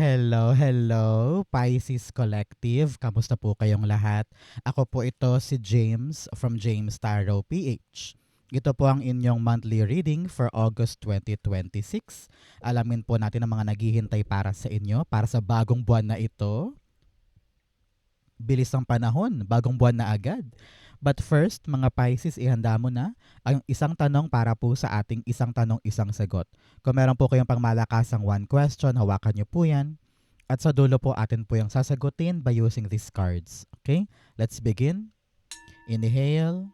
Hello, hello, Pisces Collective. Kamusta po kayong lahat? Ako po ito si James from James Tarot PH. Ito po ang inyong monthly reading for August 2026. Alamin po natin ang mga naghihintay para sa inyo, para sa bagong buwan na ito. Bilis ng panahon, bagong buwan na agad. But first, mga Pisces, ihanda mo na ang isang tanong para po sa ating isang tanong, isang sagot. Kung meron po kayong pangmalakasang one question, hawakan niyo po yan. At sa dulo po atin po yung sasagutin by using these cards. Okay? Let's begin. Inhale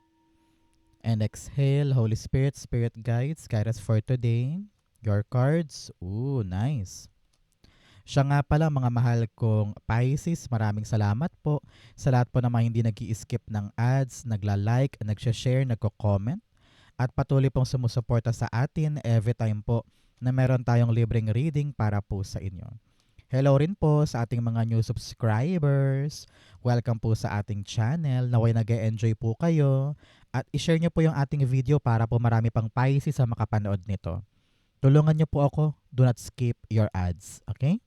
and exhale. Holy Spirit, Spirit guides, guide us for today. Your cards. Ooh, nice. Siya nga pala mga mahal kong Pisces, maraming salamat po sa lahat po naman hindi nag-i-skip ng ads, nagla-like, nagsha-share, nagko-comment at patuloy pong sumusuporta sa atin every time po na meron tayong libreng reading para po sa inyo. Hello rin po sa ating mga new subscribers. Welcome po sa ating channel. Naway nag-e-enjoy po kayo at i-share nyo po yung ating video para po marami pang Pisces sa makapanood nito. Tulungan nyo po ako. Do not skip your ads. Okay?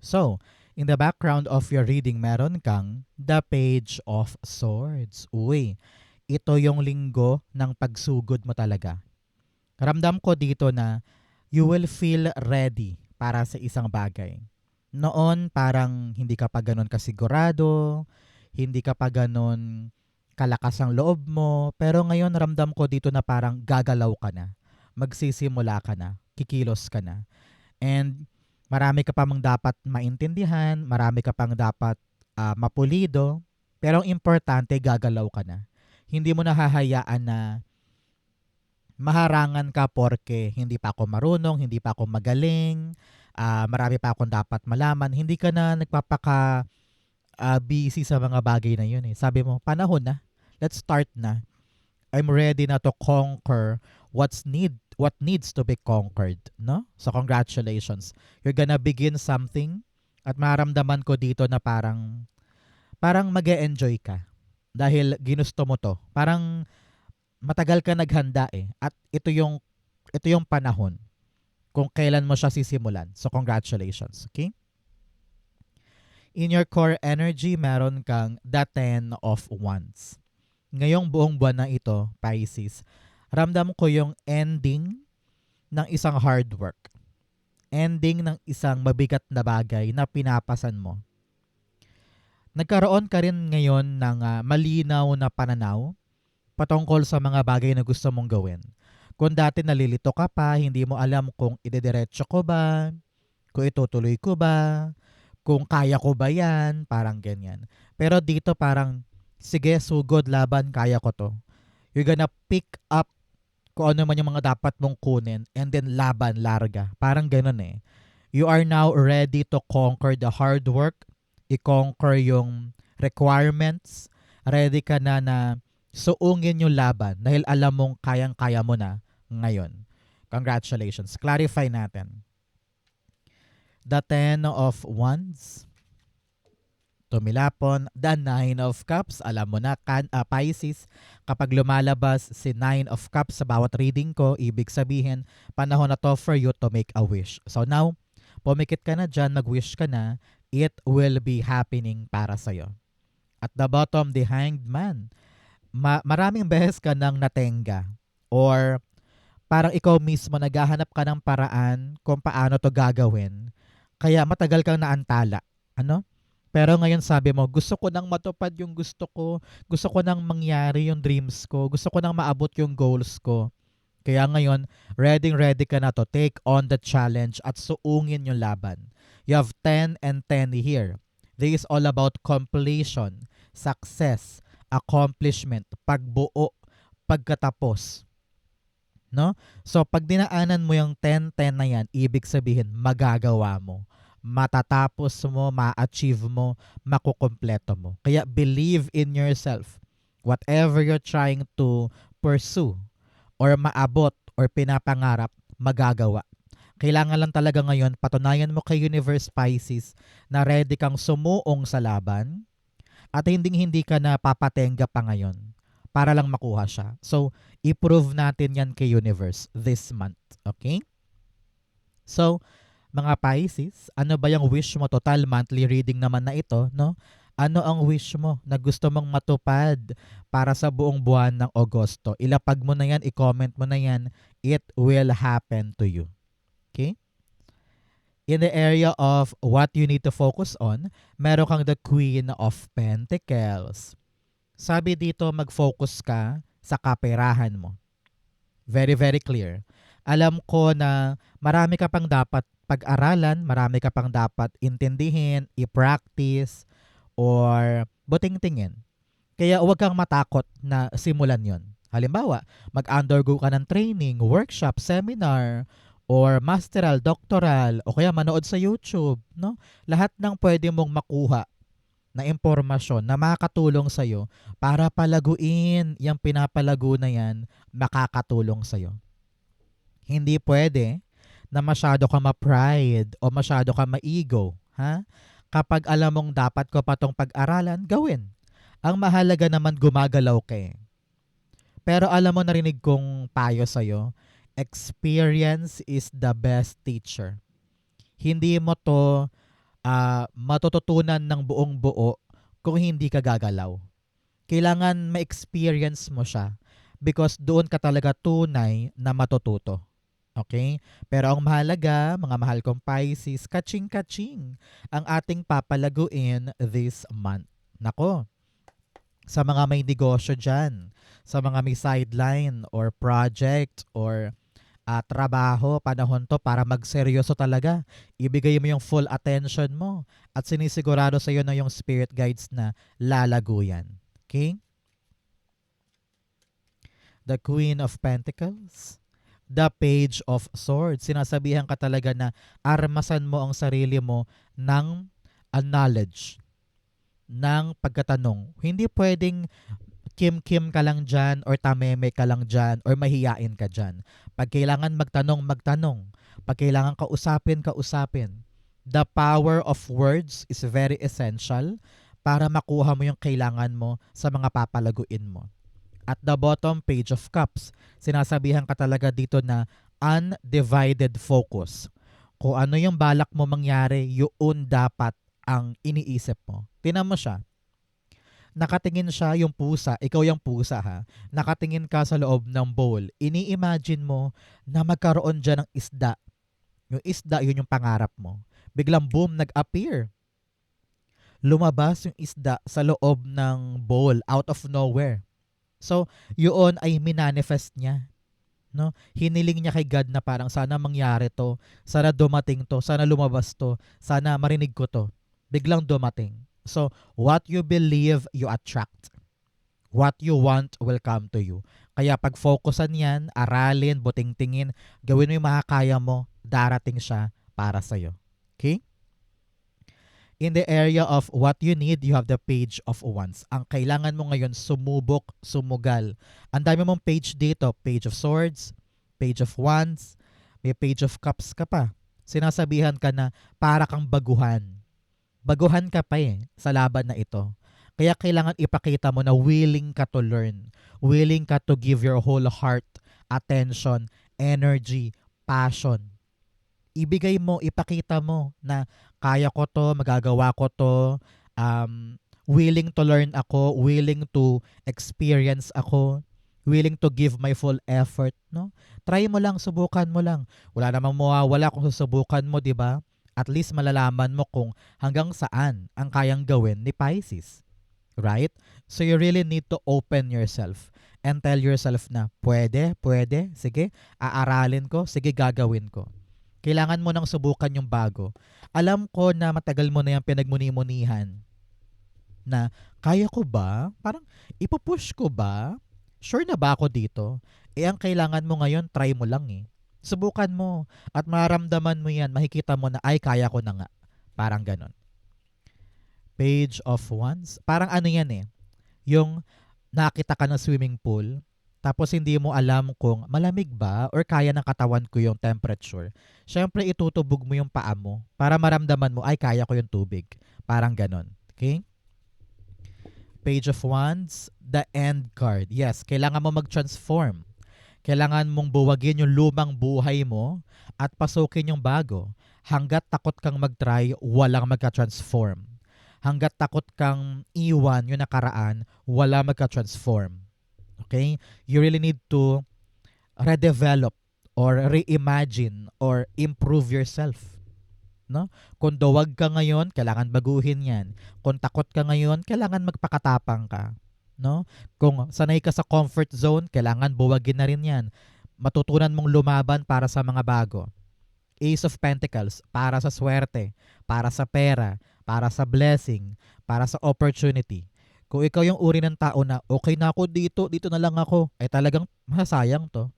So, in the background of your reading, meron kang the Page of Swords. Uy, ito yung linggo ng pagsugod mo talaga. Ramdam ko dito na you will feel ready para sa isang bagay. Noon, parang hindi ka pa ganun kasigurado, hindi ka pa ganun kalakas ang loob mo, pero ngayon ramdam ko dito na parang gagalaw ka na, magsisimula ka na, kikilos ka na. And marami ka pa mang dapat maintindihan, marami ka pang dapat mapulido, pero ang importante, gagalaw ka na. Hindi mo nahahayaan na maharangan ka porke hindi pa ako marunong, hindi pa ako magaling, marami pa akong dapat malaman. Hindi ka na nagpapaka busy sa mga bagay na yun eh. Sabi mo, panahon na. Let's start na. I'm ready na to conquer what needs to be conquered, no? So congratulations. You're gonna begin something at maramdaman ko dito na parang mag-e-enjoy ka dahil ginusto mo to. Parang matagal ka naghanda eh at ito yung panahon kung kailan mo siya sisimulan. So congratulations, okay? In your core energy, meron kang the Ten of Wands. Ngayong buong buwan na ito, Pisces, ramdam ko yung ending ng isang hard work. Ending ng isang mabigat na bagay na pinapasan mo. Nagkaroon ka rin ngayon ng malinaw na pananaw patungkol sa mga bagay na gusto mong gawin. Kung dati nalilito ka pa, hindi mo alam kung idediretso ko ba, kung itutuloy ko ba, kung kaya ko ba yan, parang ganyan. Pero dito parang, sige, sugod, laban, kaya ko to. You're gonna pick up kung ano man yung mga dapat mong kunin and then laban, larga. Parang ganun eh. You are now ready to conquer the hard work, i-conquer yung requirements, ready ka na suungin yung laban dahil alam mong kayang-kaya mo na ngayon. Congratulations. Clarify natin. The Ten of Wands. Tumilapon, the Nine of Cups. Alam mo na, Pisces, kapag lumalabas si Nine of Cups sa bawat reading ko, ibig sabihin, panahon na to for you to make a wish. So now, pumikit ka na dyan, mag-wish ka na, it will be happening para sa'yo. At the bottom, the Hanged Man. Maraming beses ka nang natenga or parang ikaw mismo naghahanap ka ng paraan kung paano to gagawin. Kaya matagal kang naantala. Ano? Pero ngayon sabi mo, gusto ko nang matupad yung gusto ko. Gusto ko nang mangyari yung dreams ko. Gusto ko nang maabot yung goals ko. Kaya ngayon, ready ka na to take on the challenge at suungin yung laban. You have 10 and 10 here. This is all about completion, success, accomplishment, pagbuo, pagkatapos. No? So pag dinaanan mo yung 10-10 na yan, ibig sabihin magagawa mo. Matatapos mo, ma-achieve mo, makukumpleto mo. Kaya believe in yourself. Whatever you're trying to pursue or maabot or pinapangarap, magagawa. Kailangan lang talaga ngayon, patunayan mo kay Universe Pisces na ready kang sumuong sa laban at hindi ka na papatenga pa ngayon para lang makuha siya. So, i-prove natin yan kay Universe this month. Okay? So, Mga Pisces, ano ba yung wish mo? Total monthly reading naman na ito, no? Ano ang wish mo na gusto mong matupad para sa buong buwan ng Agosto? Ilapag mo na yan, i-comment mo na yan. It will happen to you. Okay? In the area of what you need to focus on, meron kang the Queen of Pentacles. Sabi dito, mag-focus ka sa kaperahan mo. Very, very clear. Alam ko na marami ka pang dapat pag-aralan, marami ka pang dapat intindihin, i-practice, or buting-tingin. Kaya huwag kang matakot na simulan yon. Halimbawa, mag-undergo ka ng training, workshop, seminar, or masteral, doctoral, o kaya manood sa YouTube. No? Lahat ng pwede mong makuha na impormasyon na makakatulong sa'yo para palaguin yung pinapalago na yan, makakatulong sa'yo. Hindi pwede na masyado ka ma-pride o masyado ka ma-ego. Ha? Kapag alam mong dapat ko pa tong pag-aralan, gawin. Ang mahalaga naman gumagalaw ka eh. Pero alam mo, narinig kong payo sa'yo, experience is the best teacher. Hindi mo to matututunan ng buong buo kung hindi ka gagalaw. Kailangan ma-experience mo siya because doon ka talaga tunay na matututo. Okay? Pero ang mahalaga, mga mahal kong Pisces, kaching-kaching ang ating papalaguin this month. Nako, sa mga may negosyo dyan, sa mga may sideline or project or trabaho, panahon to para magseryoso talaga. Ibigay mo yung full attention mo at sinisigurado sa iyo na yung spirit guides na lalago yan. Okay? The Queen of Pentacles. The Page of Swords. Sinasabihan ka talaga na armasan mo ang sarili mo ng knowledge, ng pagkatanong. Hindi pwedeng kim-kim ka lang dyan or tameme ka lang dyan or mahiyain ka dyan. Pag kailangan magtanong, magtanong. Pag kailangan kausapin, kausapin. The power of words is very essential para makuha mo yung kailangan mo sa mga papalaguin mo. At the bottom, Page of Cups. Sinasabihan ka talaga dito na undivided focus. Kung ano yung balak mo mangyari, yun dapat ang iniisip mo. Tingnan mo siya. Nakatingin siya yung pusa, ikaw yung pusa ha, nakatingin ka sa loob ng bowl, ini-imagine mo na magkaroon dyan ng isda. Yung isda, yun yung pangarap mo. Biglang boom, nag-appear. Lumabas yung isda sa loob ng bowl, out of nowhere. So, yun ay minanifest niya. No? Hiniling niya kay God na parang sana mangyari to, sana dumating to, sana lumabas to, sana marinig ko to. Biglang dumating. So, what you believe, you attract. What you want will come to you. Kaya pag-focusan yan, aralin, buting-tingin, gawin mo yung makakaya mo, darating siya para sa'yo. Okay? In the area of what you need, you have the Page of Wands. Ang kailangan mo ngayon, sumubok, sumugal. Ang dami mong page dito, Page of Swords, Page of Wands, may Page of Cups ka pa. Sinasabihan ka na para kang baguhan. Baguhan ka pa sa laban na ito. Kaya kailangan ipakita mo na willing ka to learn. Willing ka to give your whole heart, attention, energy, passion. Ibigay mo, ipakita mo na kaya ko to, magagawa ko to, willing to learn ako, willing to experience ako, willing to give my full effort. No? Try mo lang, subukan mo lang. Wala namang mawawala kung susubukan mo, di ba? At least malalaman mo kung hanggang saan ang kayang gawin ni Pisces. Right? So you really need to open yourself and tell yourself na pwede, sige, aaralin ko, sige, gagawin ko. Kailangan mo nang subukan yung bago. Alam ko na matagal mo na yung pinagmuni-munihan na kaya ko ba? Parang ipupush ko ba? Sure na ba ako dito? Ang kailangan mo ngayon, try mo lang eh. Subukan mo at maramdaman mo yan, makikita mo na ay kaya ko na nga. Parang ganon. Page of Wands. Parang ano yan eh. Yung nakita ka ng swimming pool, tapos hindi mo alam kung malamig ba or kaya ng katawan ko yung temperature. Siyempre itutubog mo yung paa mo para maramdaman mo ay kaya ko yung tubig. Parang ganon. Okay? Page of Wands, the End card. Yes, kailangan mo mag-transform. Kailangan mong buwagin yung lumang buhay mo at pasukin yung bago. Hanggat takot kang mag-try, walang magka-transform. Hanggat takot kang iwan yung nakaraan, wala magka-transform. Okay? You really need to redevelop or reimagine or improve yourself. No? Kung duwag ka ngayon, kailangan baguhin 'yan. Kung takot ka ngayon, kailangan magpakatapang ka, no? Kung sanay ka sa comfort zone, kailangan buwagin na rin 'yan. Matutunan mong lumaban para sa mga bago. Ace of Pentacles, para sa swerte, para sa pera, para sa blessing, para sa opportunity. Kung ikaw yung uri ng tao na okay na ako dito, dito na lang ako, ay talagang masasayang 'to.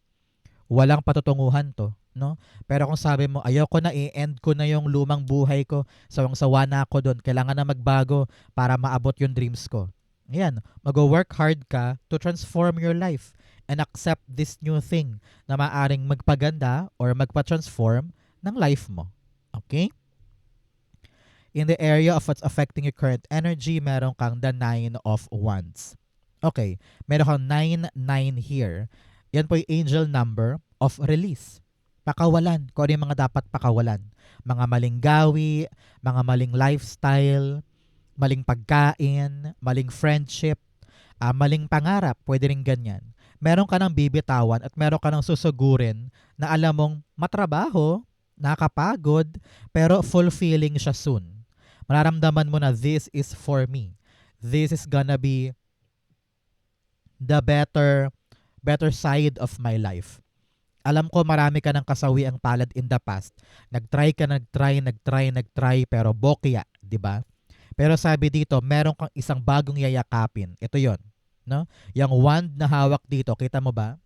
Walang patutunguhan 'to, no? Pero kung sabi mo, ayoko na, i-end ko na yung lumang buhay ko, sawang-sawa na ako doon, kailangan na magbago para maabot yung dreams ko. Ayan, mag-work hard ka to transform your life and accept this new thing na maaring magpaganda or magpa-transform ng life mo. Okay? In the area of what's affecting your current energy, meron kang the 9 of Wands. Okay, meron kang 9-9 here. Yan po yung angel number of release. Pakawalan. Kung ano yung mga dapat pakawalan. Mga maling gawi, mga maling lifestyle, maling pagkain, maling friendship, maling pangarap. Pwede rin ganyan. Meron ka ng bibitawan at meron ka ng susugurin na alam mong matrabaho, nakakapagod, pero fulfilling siya soon. Mararamdaman mo na this is for me. This is gonna be the better side of my life. Alam ko marami ka ng kasawi ang palad in the past. Nagtry, pero bokya, di ba? Pero sabi dito, meron kang isang bagong yayakapin. Ito yon, no? Yung wand na hawak dito, kita mo ba?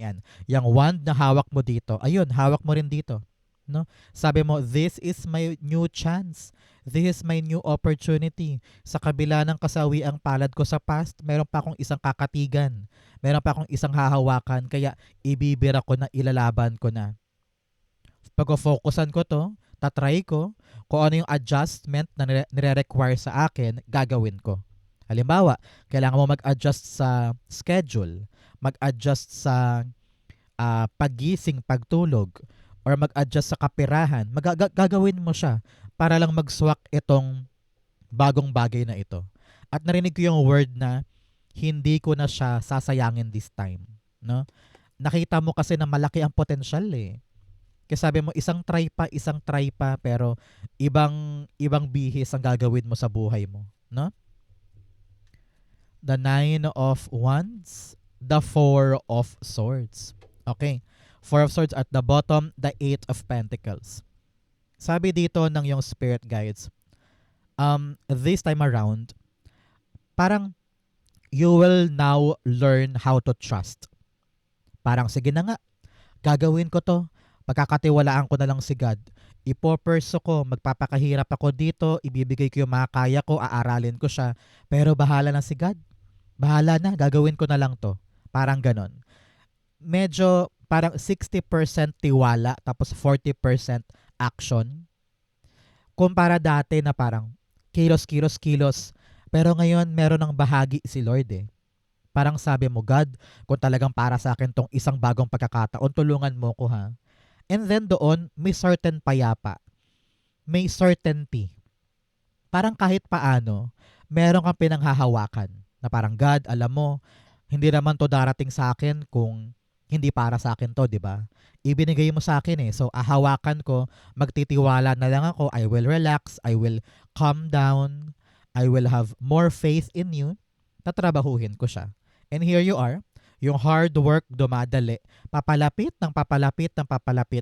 Yan. Yung wand na hawak mo dito, ayun, hawak mo rin dito. No? Sabi mo, this is my new chance. This is my new opportunity. Sa kabila ng kasawi ang palad ko sa past, meron pa akong isang kakatigan. Meron pa akong isang hahawakan, kaya ibibira ko na, ilalaban ko na. Pag-focusan ko to, tatry ko, kung ano yung adjustment na nire-require sa akin, gagawin ko. Halimbawa, kailangan mo mag-adjust sa schedule, mag-adjust sa pagising, pagtulog, or mag-adjust sa kapirahan, gagawin mo siya para lang mag-swak itong bagong bagay na ito. At narinig ko yung word na hindi ko na siya sasayangin this time. No? Nakita mo kasi na malaki ang potential eh. Kasi sabi mo, isang try pa, pero ibang bihis ang gagawin mo sa buhay mo. No? The 9 of Wands, the 4 of Swords. Okay. 4 of Swords at the bottom, the 8 of Pentacles. Sabi dito ng yung spirit guides, this time around, parang you will now learn how to trust. Parang sige na nga, gagawin ko to. Pagkakatiwalaan ko na lang si God. Ipoperso ko, magpapakahirap ako dito, ibibigay ko yung mga kaya ko, aaralin ko siya. Pero bahala na si God. Bahala na, gagawin ko na lang to. Parang ganon. Medyo parang 60% tiwala tapos 40% action. Kumpara dati na parang kilos. Pero ngayon meron ng bahagi si Lord eh. Parang sabi mo, God, kung talagang para sa akin tong isang bagong pagkakataon, tulungan mo ko ha. And then doon, may certain payapa. May certainty. Parang kahit paano, meron kang pinanghahawakan. Na parang, God, alam mo, hindi naman to darating sa akin kung hindi para sa akin to, di ba? Ibinigay mo sa akin eh. So, ahawakan ko, magtitiwala na lang ako, I will relax, I will calm down, I will have more faith in you, tatrabahuhin ko siya. And here you are, yung hard work dumadali, papalapit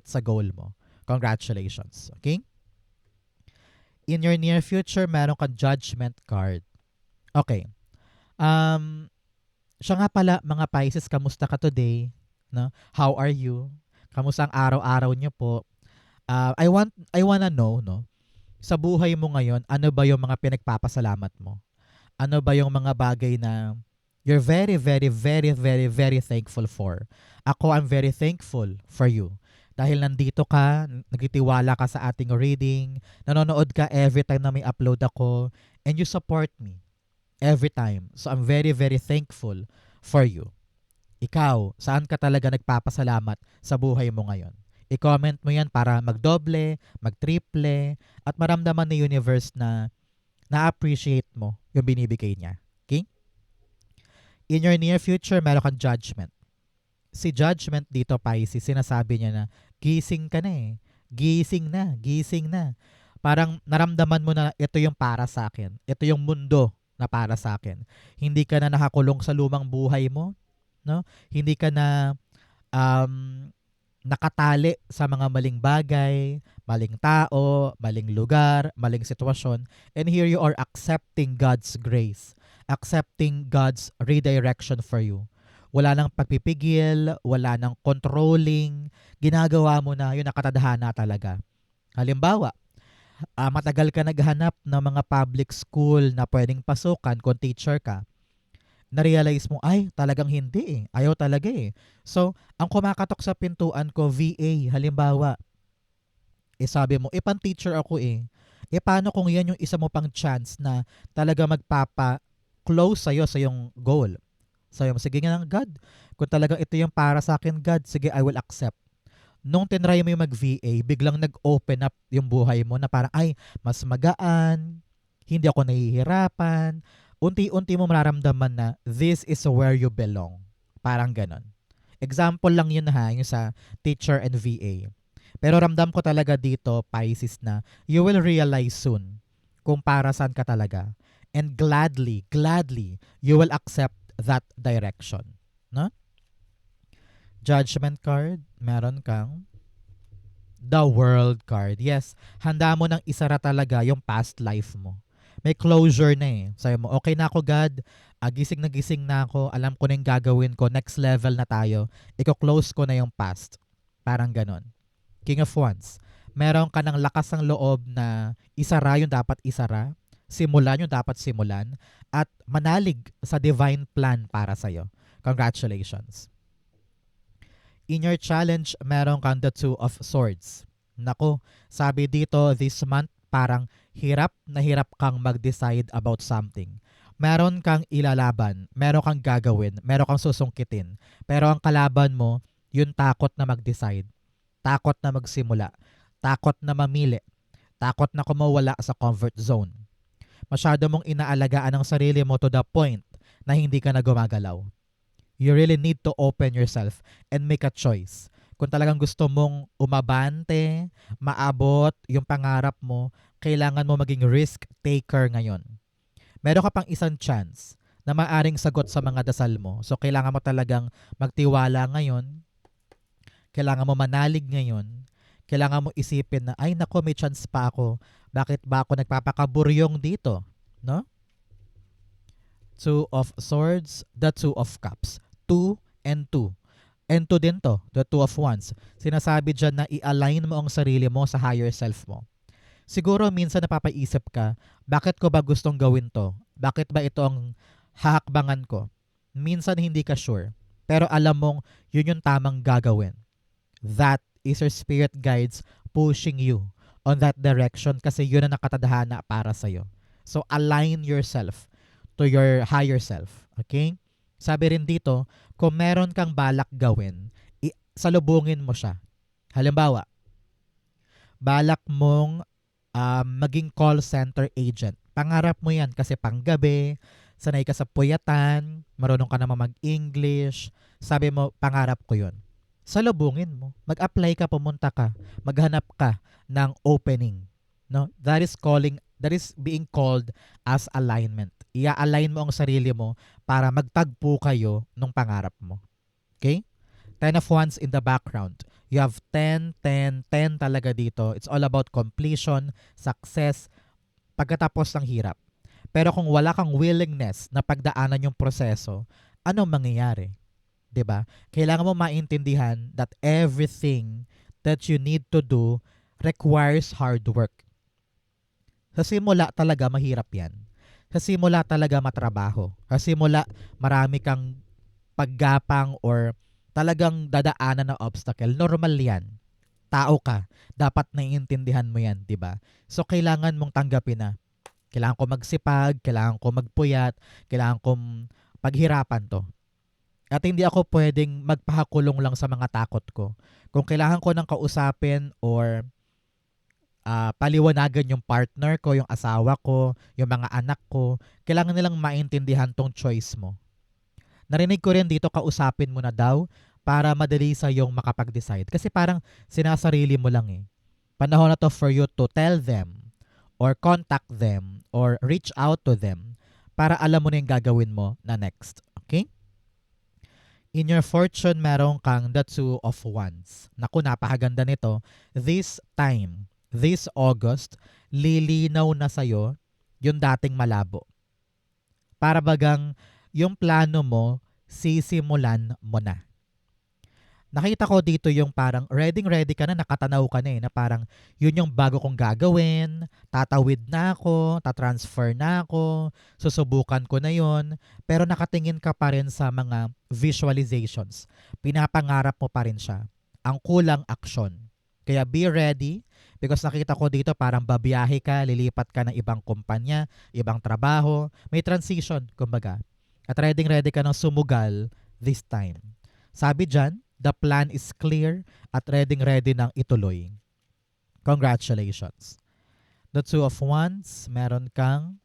sa goal mo. Congratulations. Okay? In your near future, meron kang judgment card. Okay. Siya nga pala, mga Pisces, kamusta ka today? No? How are you? Kamusta ang araw-araw niyo po? I wanna know, no? Sa buhay mo ngayon, ano ba yung mga pinagpapasalamat mo? Ano ba yung mga bagay na you're very, very, very, very, very thankful for? Ako, I'm very thankful for you. Dahil nandito ka, nagtitiwala ka sa ating reading, nanonood ka every time na may upload ako, and you support me every time. So I'm very, very thankful for you. Ikaw, saan ka talaga nagpapasalamat sa buhay mo ngayon? I-comment mo yan para magdoble, magtriple, at maramdaman ni universe na na-appreciate mo yung binibigay niya. Okay? In your near future, meron kang judgment. Si judgment dito, Pisces, sinasabi niya na, gising ka na eh. Gising na, gising na. Parang naramdaman mo na ito yung para sa akin. Ito yung mundo na para sa akin. Hindi ka na nakakulong sa lumang buhay mo, no? Hindi ka na um, nakatali sa mga maling bagay, maling tao, maling lugar, maling sitwasyon. And here you are accepting God's grace, accepting God's redirection for you. Wala nang pagpipigil, wala nang controlling, ginagawa mo na yun nakatadhana talaga. Halimbawa, matagal ka naghanap ng mga public school na pwedeng pasukan kung teacher ka, na-realize mo, ay, talagang hindi eh. Ayaw talaga eh. So, ang kumakatok sa pintuan ko, VA, halimbawa, sabi mo, pan-teacher ako eh. Paano kung yan yung isa mo pang chance na talaga magpapa-close sa'yo sa yung goal? Sabi mo, sige nga lang, God, kung talagang ito yung para sa akin, God, sige, I will accept. Nung tinry mo yung mag-VA, biglang nag-open up yung buhay mo na parang, ay, mas magaan, hindi ako nahihirapan, unti-unti mo mararamdaman na this is where you belong. Parang ganon. Example lang yun ha, yung sa teacher and VA. Pero ramdam ko talaga dito, Pisces, na you will realize soon kung para saan ka talaga. And gladly, you will accept that direction. No? Judgment card, meron kang the world card. Yes, handa mo nang isara talaga yung past life mo. May closure na eh. Sabi mo, okay na ako God, gising na ako, alam ko na yung gagawin ko, next level na tayo, iko-close ko na yung past. Parang ganon. King of Wands, meron ka ng lakas ng loob na isara yung dapat isara, simulan yung dapat simulan, at manalig sa divine plan para sa'yo. Congratulations. In your challenge, meron kang the Two of Swords. Nako, sabi dito, this month, parang hirap na hirap kang mag-decide about something. Meron kang ilalaban, meron kang gagawin, meron kang susungkitin. Pero ang kalaban mo, yung takot na mag-decide, takot na magsimula, takot na mamili, takot na kumawala sa comfort zone. Masyado mong inaalagaan ang sarili mo to the point na hindi ka na gumagalaw. You really need to open yourself and make a choice. Kung talagang gusto mong umabante, maabot yung pangarap mo, kailangan mo maging risk taker ngayon. Meron ka pang isang chance na maaring sagot sa mga dasal mo. So kailangan mo talagang magtiwala ngayon. Kailangan mo manalig ngayon. Kailangan mo isipin na, ay nako, may chance pa ako. Bakit ba ako nagpapakaburyong dito? No? Two of Swords, the Two of Cups. 2 and 2. And 2 din to, the Two of Wands. Sinasabi dyan na i-align mo ang sarili mo sa higher self mo. Siguro minsan napapaisip ka, bakit ko ba gustong gawin to? Bakit ba ito ang hahakbangan ko? Minsan hindi ka sure. Pero alam mong yun yung tamang gagawin. That is your spirit guides pushing you on that direction kasi yun ang nakatadhana para sa'yo. So align yourself to your higher self. Okay? Sabi rin dito, kung meron kang balak gawin, salubungin mo siya. Halimbawa, balak mong maging call center agent. Pangarap mo yan kasi panggabi, sanay ka sa puyatan, marunong ka naman mag-English, sabi mo, pangarap ko yun. Salubungin mo. Mag-apply ka, pumunta ka, maghanap ka ng opening. No? That is being called as alignment. I-align mo ang sarili mo para magtagpo kayo ng pangarap mo. Okay? 10 of Wands in the background. You have 10, 10, 10 talaga dito. It's all about completion, success, pagkatapos ng hirap. Pero kung wala kang willingness na pagdaanan yung proseso, anong mangyayari? 'Di ba? Kailangan mo maintindihan that everything that you need to do requires hard work. Sa simula talaga mahirap yan. Sa simula talaga matrabaho. Sa simula marami kang paggapang or talagang dadaanan ng obstacle. Normal yan. Tao ka. Dapat naiintindihan mo yan, di ba? So kailangan mong tanggapin na kailangan ko magsipag, kailangan ko magpuyat, kailangan kong paghirapan to. At hindi ako pwedeng magpahakulong lang sa mga takot ko. Kung kailangan ko ng kausapin or paliwanagan yung partner ko, yung asawa ko, yung mga anak ko, kailangan nilang maintindihan tong choice mo. Narinig ko rin dito, kausapin mo na daw para madali sa yung makapag-decide. Kasi parang sinasarili mo lang eh. Panahon na to for you to tell them or contact them or reach out to them para alam mo na yung gagawin mo na next. Okay? In your fortune, meron kang the Two of Wands. Naku, napakaganda nito. This time, this August, lilinaw na sa'yo yung dating malabo. Para bagang yung plano mo, sisimulan mo na. Nakita ko dito yung parang ready ka na, nakatanaw ka na eh, na parang yun yung bago kong gagawin, tatawid na ako, tatransfer na ako, susubukan ko na yun, pero nakatingin ka pa rin sa mga visualizations. Pinapangarap mo pa rin siya. Ang kulang aksyon. Kaya be ready because nakita ko dito parang babiyahe ka, lilipat ka ng ibang kumpanya, ibang trabaho, may transition, kumbaga. At ready ka nang sumugal this time. Sabi dyan, the plan is clear at ready nang ituloy. Congratulations. The Two of Wands, meron kang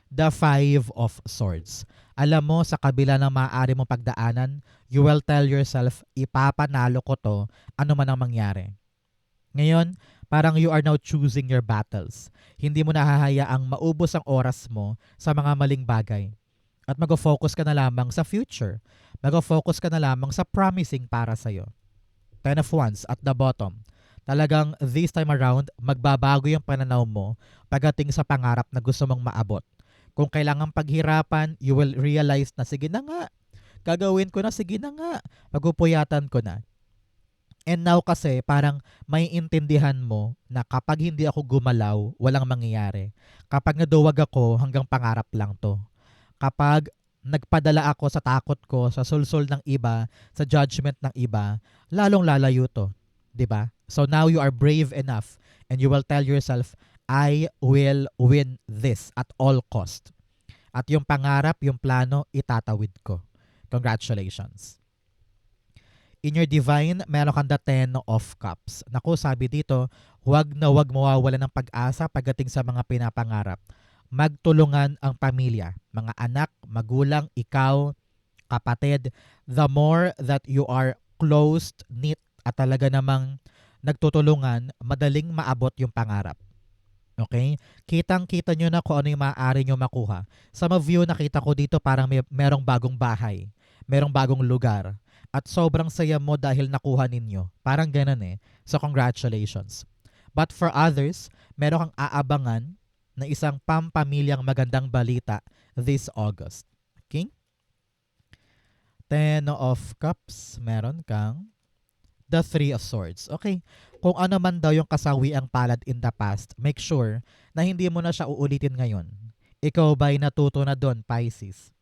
the Five of Swords. Alam mo, sa kabila ng maaari mong pagdaanan, you will tell yourself, ipapanalo ko to, ano man ang mangyari. Ngayon, parang you are now choosing your battles. Hindi mo nahahayaang maubos ang oras mo sa mga maling bagay. At mag-focus ka na lamang sa future. Mag-focus ka na lamang sa promising para sa'yo. Ten of Wands at the bottom. Talagang this time around, magbabago yung pananaw mo pagdating sa pangarap na gusto mong maabot. Kung kailangan paghirapan, you will realize na sige na nga, gagawin ko na, sige na nga, pagpupuyatan ko na. And now kasi parang may intindihan mo na kapag hindi ako gumalaw, walang mangyayari. Kapag naduwag ako, hanggang pangarap lang to. Kapag nagpadala ako sa takot ko, sa sulsol ng iba, sa judgment ng iba, lalong lalayo to. 'Di ba? So now you are brave enough and you will tell yourself, I will win this at all cost. At yung pangarap, yung plano, itatawid ko. Congratulations. In your divine, meron kang the Ten of Cups. Naku, sabi dito, huwag na huwag mawawala ng pag-asa pagdating sa mga pinapangarap. Magtulungan ang pamilya, mga anak, magulang, ikaw, kapatid. The more that you are closed, knit, at talaga namang nagtutulungan, madaling maabot yung pangarap. Okay? Kitang-kita nyo na kung ano yung maaari nyo makuha. Sa mga view, nakita ko dito parang merong bagong bahay, merong bagong lugar, at sobrang saya mo dahil nakuha ninyo. Parang ganun eh. So congratulations. But for others, meron kang aabangan na isang pampamilyang magandang balita this August. Okay? Ten of Cups, meron kang the Three of Swords. Okay, kung ano man daw yung kasawiang palad in the past, make sure na hindi mo na siya uulitin ngayon. Ikaw ba'y natuto na doon, Pisces?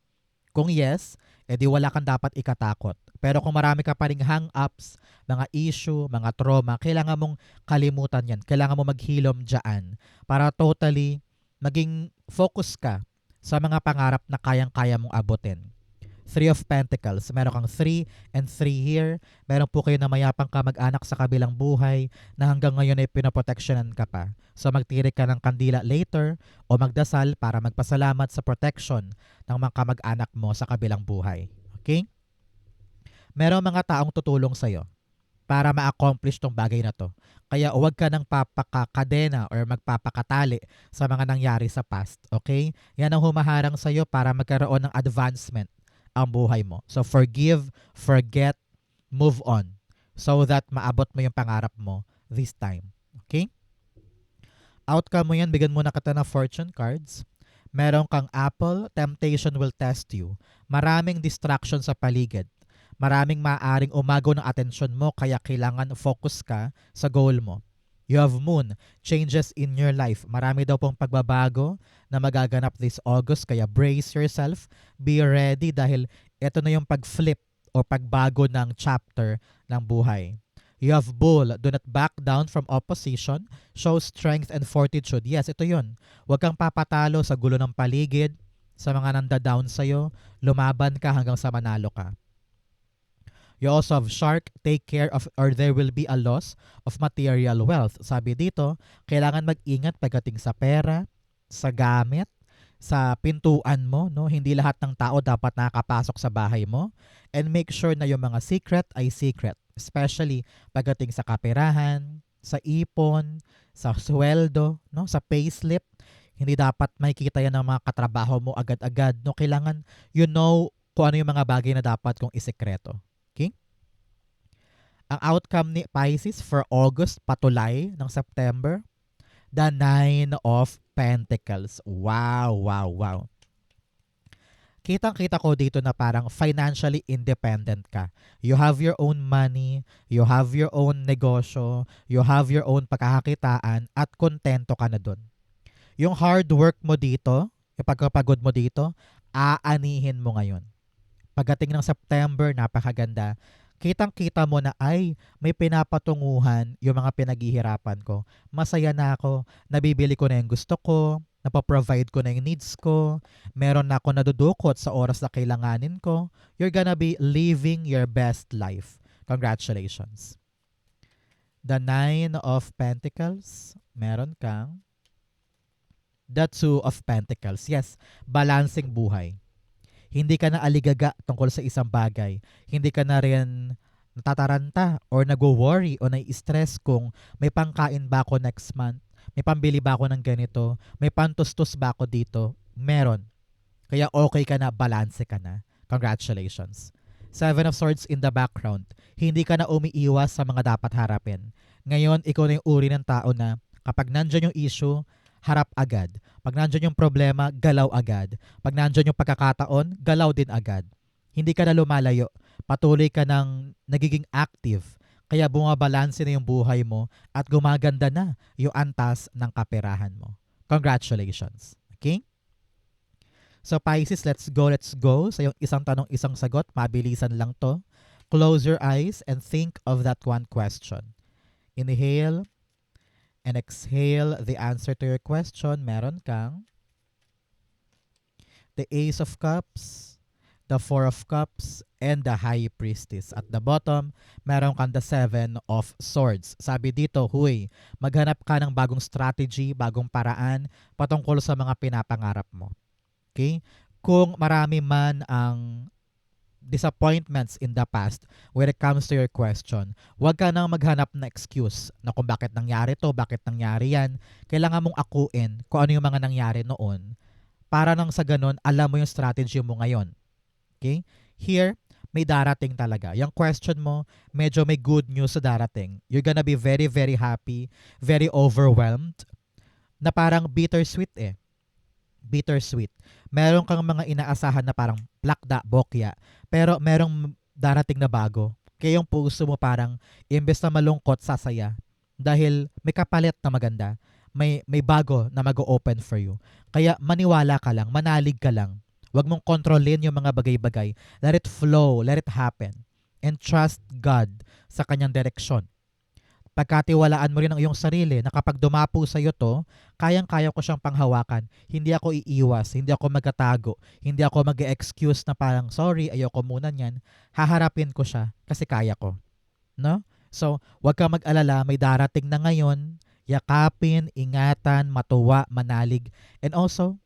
Kung yes, edi wala kang dapat ikatakot. Pero kung marami ka pa ring hang-ups, mga issue, mga trauma, kailangan mong kalimutan yan. Kailangan mo maghilom dyan para totally maging focus ka sa mga pangarap na kayang-kaya mong abutin. Three of Pentacles. Meron kang 3 and 3 here. Meron po kayo na mayapang kamag-anak sa kabilang buhay na hanggang ngayon ay pinaproteksyonan ka pa. So magtirik ka ng kandila later o magdasal para magpasalamat sa protection ng mga kamag-anak mo sa kabilang buhay. Okay? Meron mga taong tutulong sa'yo para ma-accomplish tong bagay na to. Kaya huwag ka nang papakakadena or magpapakatali sa mga nangyari sa past. Okay? Yan ang humaharang sa'yo para magkaroon ng advancement ang buhay mo. So forgive, forget, move on so that maabot mo yung pangarap mo this time. Okay? Outcome mo yan, bigyan mo na kita ng fortune cards. Meron kang apple, temptation will test you. Maraming distraction sa paligid. Maraming maaaring umago ng atensyon mo kaya kailangan focus ka sa goal mo. You have moon, changes in your life. Marami daw pong pagbabago na magaganap this August kaya brace yourself, be ready dahil ito na yung pag-flip o pagbago ng chapter ng buhay. You have bull, do not back down from opposition, show strength and fortitude. Yes, ito yun. Huwag kang papatalo sa gulo ng paligid, sa mga nanda-down sa'yo, lumaban ka hanggang sa manalo ka. You also have shark, take care of or there will be a loss of material wealth. Sabi dito, kailangan mag-ingat pagdating sa pera, sa gamit, sa pintuan mo, no? Hindi lahat ng tao dapat nakakapasok sa bahay mo. And make sure na yung mga secret ay secret. Especially pagdating sa kaperahan, sa ipon, sa sweldo, no? Sa payslip. Hindi dapat makikita yan ng mga katrabaho mo agad-agad. No? Kailangan you know kung ano yung mga bagay na dapat kong isekreto. Okay? Ang outcome ni Pisces for August, patulay ng September, the Nine of Pentacles. Wow, wow, wow. Kitang-kita ko dito na parang financially independent ka. You have your own money, you have your own negosyo, you have your own pagkakakitaan at kontento ka na dun. Yung hard work mo dito, yung pagkapagod mo dito, aanihin mo ngayon. Pagdating ng September, napakaganda. Kitang-kita mo na ay may pinapatunguhan yung mga pinaghihirapan ko. Masaya na ako, nabibili ko na yung gusto ko, napaprovide ko na yung needs ko, meron na ako nadudukot sa oras na kailanganin ko. You're gonna be living your best life. Congratulations. The Nine of Pentacles, meron kang the Two of Pentacles. Yes, balancing buhay. Hindi ka na aligaga tungkol sa isang bagay. Hindi ka na rin natataranta or nag-worry o nai-stress kung may pangkain ba ako next month, may pambili ba ako ng ganito, may pantustos ba ako dito. Meron. Kaya okay ka na, balanse ka na. Congratulations. Seven of Swords in the background. Hindi ka na umiiwas sa mga dapat harapin. Ngayon, ikaw na yung uri ng tao na kapag nandyan yung issue, harap agad. Pag nandyan yung problema, galaw agad. Pag nandyan yung pagkakataon, galaw din agad. Hindi ka na lumalayo. Patuloy ka ng nagiging active. Kaya bumabalanse na yung buhay mo at gumaganda na yung antas ng kaperahan mo. Congratulations. Okay? So Pisces, let's go. Sa yung isang tanong, isang sagot. Mabilisan lang to. Close your eyes and think of that one question. Inhale and exhale the answer to your question. Meron kang the Ace of Cups, the Four of Cups, and the High Priestess. At the bottom, meron kang the Seven of Swords. Sabi dito, huy, maghanap ka ng bagong strategy, bagong paraan patungkol sa mga pinapangarap mo. Okay? Kung marami man ang disappointments in the past when it comes to your question, huwag ka nang maghanap na excuse na kung bakit nangyari to, bakit nangyari yan. Kailangan mong akuin kung ano yung mga nangyari noon para nang sa ganun, alam mo yung strategy mo ngayon. Okay? Here, may darating talaga. Yung question mo, medyo may good news sa darating. You're gonna be very, very happy, very overwhelmed, na parang bittersweet eh. Bittersweet. Meron kang mga inaasahan na parang plakda, bokya, pero merong darating na bago. Kaya yung puso mo parang imbes na malungkot, sasaya. Dahil may kapalit na maganda. May bago na mag-open for you. Kaya maniwala ka lang, manalig ka lang. Huwag mong kontrolin yung mga bagay-bagay. Let it flow, let it happen. And trust God sa kanyang direksyon. Pagkatiwalaan mo rin ang iyong sarili na kapag dumapo sa iyo to, kayang-kaya ko siyang panghawakan. Hindi ako iiwas, hindi ako magtatago, hindi ako mag-excuse na parang sorry, ayoko muna niyan. Haharapin ko siya kasi kaya ko. No? So, huwag kang mag-alala, may darating na ngayon. Yakapin, ingatan, matuwa, manalig, and also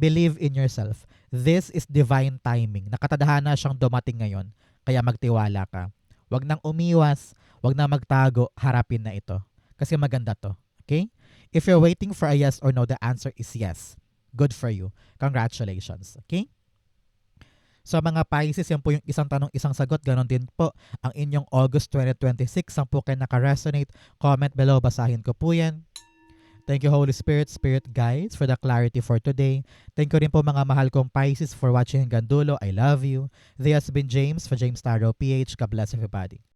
believe in yourself. This is divine timing. Nakatadhana siyang dumating ngayon, kaya magtiwala ka. Huwag nang umiwas, huwag nang magtago, harapin na ito. Kasi maganda to. Okay? If you're waiting for a yes or no, the answer is yes. Good for you. Congratulations. Okay? So mga Pisces, yan po yung isang tanong, isang sagot. Ganon din po ang inyong August 2026. Saan po kayo naka-resonate? Comment below, basahin ko po yan. Thank you, Holy Spirit, Spirit Guides, for the clarity for today. Thank you rin po mga mahal kong Pisces for watching hanggang dulo. I love you. This has been James for James Tarot PH. God bless everybody.